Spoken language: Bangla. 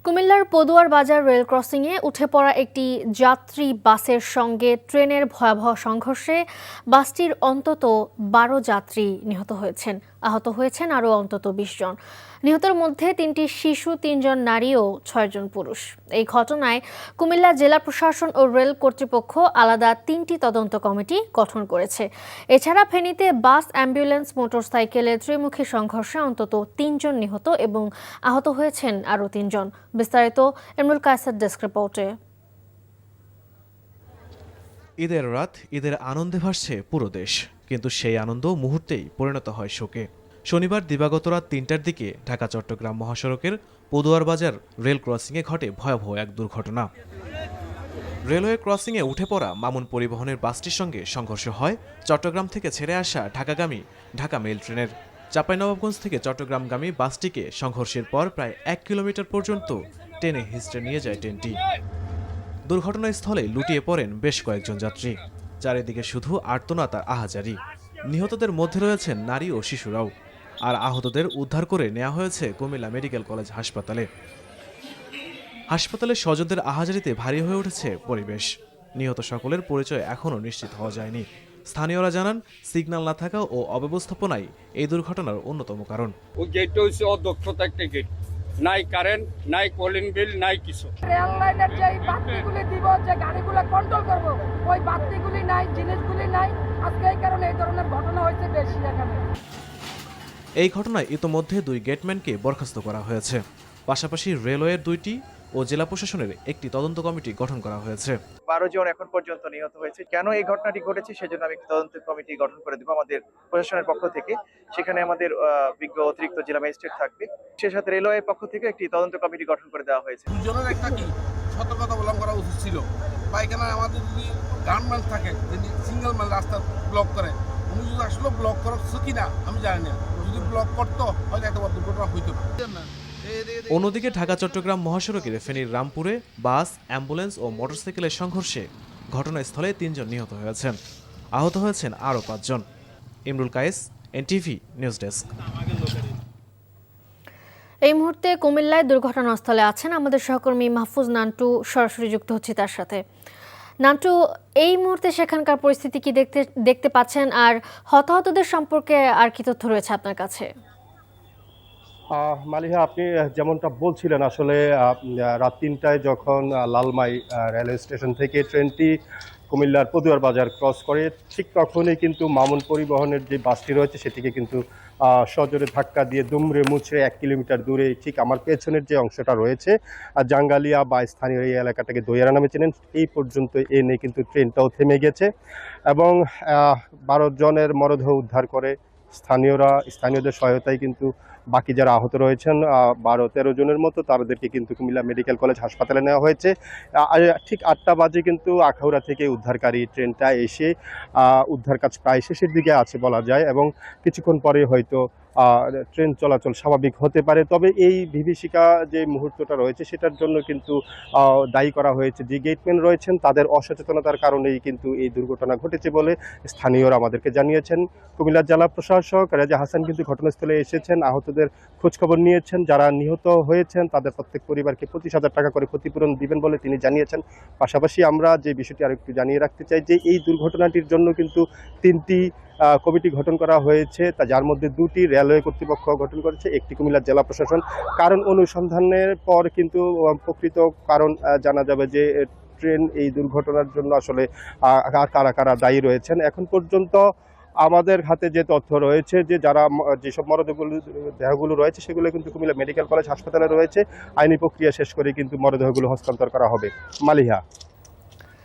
কুমিল্লার পদুয়ার বাজার রেল ক্রসিংয়ে উঠে পড়া একটি যাত্রী বাসের সঙ্গে ট্রেনের ভয়াবহ সংঘর্ষে বাসটির অন্তত ১২ যাত্রী নিহত হয়েছেন। আহত হয়েছেন আরও অন্তত ২০ জন। নিহতের মধ্যে ৩টি শিশু, ৩ জন নারী ও ৬ জন পুরুষ। এই ঘটনায় কুমিল্লা জেলা প্রশাসন ও রেল কর্তৃপক্ষ আলাদা ৩টি তদন্ত কমিটি গঠন করেছে। এছাড়া ফেনীতে বাস, অ্যাম্বুলেন্স, মোটরসাইকেলের ত্রিমুখী সংঘর্ষে অন্তত ৩ জন নিহত এবং আহত হয়েছেন আরও ৩ জন। বিস্তারিত ইমরুল কায়েসের ডেস্ক রিপোর্টে। ঈদের রাত, ঈদের আনন্দে ভাসছে পুরো দেশ, কিন্তু সেই আনন্দ মুহূর্তেই পরিণত হয় শোকে। শনিবার দিবাগত রাত ৩টার দিকে ঢাকা চট্টগ্রাম মহাসড়কের পদুয়ার বাজার রেল ক্রসিংয়ে ঘটে ভয়াবহ এক দুর্ঘটনা। রেলওয়ে ক্রসিংয়ে উঠে পড়া মামুন পরিবহনের বাসটির সঙ্গে সংঘর্ষ হয় চট্টগ্রাম থেকে ছেড়ে আসা ঢাকাগামী ঢাকা মেইল ট্রেনের। চাঁপাইনবাবগঞ্জ থেকে চট্টগ্রামগামী বাসটিকে সংঘর্ষের পর প্রায় ১ কিলোমিটার পর্যন্ত টেনে হিঁচড়ে নিয়ে যায় ট্রেনটি। দুর্ঘটনাস্থলে লুটিয়ে পড়েন বেশ কয়েকজন যাত্রী। চারিদিকে শুধু আর্তনাদ আর আহাজারি। নিহতদের মধ্যে রয়েছেন নারী ও শিশুরাও। আর আহতদের উদ্ধার করে নেওয়া হয়েছে কুমিল্লা মেডিকেল কলেজ হাসপাতালে। হাসপাতালে স্বজনদের আহাজারিতে ভারী হয়ে উঠেছে পরিবেশ। নিহত সকলের পরিচয় এখনও নিশ্চিত হওয়া যায়নি। স্থানীয়রা জানান, সিগন্যাল না থাকা ও অব্যবস্থাপনাই এই দুর্ঘটনার অন্যতম কারণ। ওই গেটটা হচ্ছে অদক্ষতা একটা গেট, নাই কারেন্ট, নাই কলিং বিল, নাই কিছু। রেল লাইনের যে বাতিগুলি দিব, যে গাড়িগুলো কন্ট্রোল করব, ওই বাতিগুলি নাই, জিনিসগুলি নাই। আজকে এই কারণে এই ধরনের ঘটনা হয়েছে বেশি এখানে। এই ঘটনায় ইতোমধ্যে 2 গেটম্যানকে বরখাস্ত করা হয়েছে। পাশাপাশি রেলওয়ের 2টি ও জেলা প্রশাসনের একটি তদন্ত কমিটি গঠন করা হয়েছে। 12 জন এখন পর্যন্ত নিহত হয়েছে। কেন এই ঘটনাটি ঘটেছে সেজন্য আমি একটি তদন্ত কমিটি গঠন করে দেব আমাদের প্রশাসনের পক্ষ থেকে। সেখানে আমাদের বিজ্ঞ অতিরিক্ত জেলা ম্যাজিস্ট্রেট থাকবে। সেই সাথে রেলওয়ের পক্ষ থেকে একটি তদন্ত কমিটি গঠন করে দেওয়া হয়েছে। দুজনের একটা কি সতর্কতা অবলম্বন করা উচিত ছিল। পায়খানায় আমাদের যদি গানম্যান থাকে, যদি সিঙ্গেল ম্যান রাস্তা ব্লক করে, উনি যদি আসলে ব্লক করছে কিনা আমি জানি না। যদি ব্লক করতো হয়তো একটা বড় দুর্ঘটনা হইতো না। অন্যদিকে ঢাকা চট্টগ্রাম মহাসড়কের ফেনীর রামপুরে বাস, অ্যাম্বুলেন্স ও মোটরসাইকেলের সংঘর্ষে ঘটনাস্থলে ৩ জন নিহত হয়েছেন। আহত হয়েছেন আরও 5 জন। Imrul Kayes, NTV news desk. এই মুহূর্তে কুমিল্লায় দুর্ঘটনাস্থলে আছেন আমাদের সহকর্মী মাহফুজ নান্টু। সরাসরি যুক্ত হচ্ছে তার সাথে। নান্টু, এই মুহূর্তে সেখানকার পরিস্থিতি কি দেখতে পাচ্ছেন, আর হতাহতদের সম্পর্কে আর কি তথ্য রয়েছে আপনার কাছে? মালিহা, আপনি যেমনটা বলছিলেন, আসলে রাত ৩টায় যখন লালমাই রেলওয়ে স্টেশন থেকে ট্রেনটি কুমিল্লার পদুয়ার বাজার ক্রস করে, ঠিক তখনই কিন্তু মামুন পরিবহনের যে বাসটি রয়েছে সেটিকে কিন্তু সজোরে ধাক্কা দিয়ে দুমড়ে মুচড়ে 1 কিলোমিটার দূরে ঠিক আমার পেছনের যে অংশটা রয়েছে জাঙ্গালিয়া বা স্থানীয় এই এলাকাটাকে দইয়ারা নামে চেনেন, এই পর্যন্ত এনে কিন্তু ট্রেনটাও থেমে গেছে এবং 12 জনের মরদেহ উদ্ধার করে স্থানীয়দের সহায়তায় কিন্তু বাকি যারা আহত রয়েছেন 12-13 জনের মতো, তাদেরকে কিন্তু কুমিল্লা মেডিকেল কলেজ হাসপাতালে নেওয়া হয়েছে। ঠিক 8টা বাজে কিন্তু আখাউড়া থেকে উদ্ধারকারী ট্রেনটা এসে উদ্ধার কাজ প্রায় শেষের দিকে আছে বলা যায় এবং কিছুক্ষণ পরে হয়তো ট্রেন চলাচল স্বাভাবিক হতে পারে। তবে এই বিভীষিকা যে মুহূর্তটা রয়েছে সেটার জন্য কিন্তু দায়ী করা হয়েছে যে গেটম্যান রয়েছেন, তাদের অসচেতনতার কারণেই কিন্তু এই দুর্ঘটনা ঘটেছে বলে স্থানীয়রা আমাদেরকে জানিয়েছেন। কুমিল্লা জেলা প্রশাসক রেজা হাসান কিন্তু ঘটনাস্থলে এসেছেন, আহতদের খোঁজখবর নিয়েছেন। যারা নিহত হয়েছেন তাদের প্রত্যেক পরিবারকে 25,000 টাকা করে ক্ষতিপূরণ দিবেন বলে তিনি জানিয়েছেন। পাশাপাশি আমরা যে বিষয়টি আরেকটু জানিয়ে রাখতে চাই যে এই দুর্ঘটনাটির জন্য কিন্তু 3টি কমিটি গঠন করা হয়েছে, যার মধ্যে 2টি রেলওয়ে কর্তৃপক্ষ গঠন করেছে, একটি কুমিল্লা জেলা প্রশাসন। কারণ অনুসন্ধানের পর কিন্তু প্রকৃত কারণ জানা যাবে যে ট্রেন এই দুর্ঘটনার জন্য আসলে কারা কারা দায়ী রয়েছেন। এখন পর্যন্ত আমাদের হাতে যে তথ্য রয়েছে যে যেসব মরদেহগুলো রয়েছে সেগুলো কিন্তু কুমিল্লা মেডিকেল কলেজ হাসপাতালে রয়েছে। আইনি প্রক্রিয়া শেষ করে কিন্তু মরদেহগুলো হস্তান্তর করা হবে। মালিহা।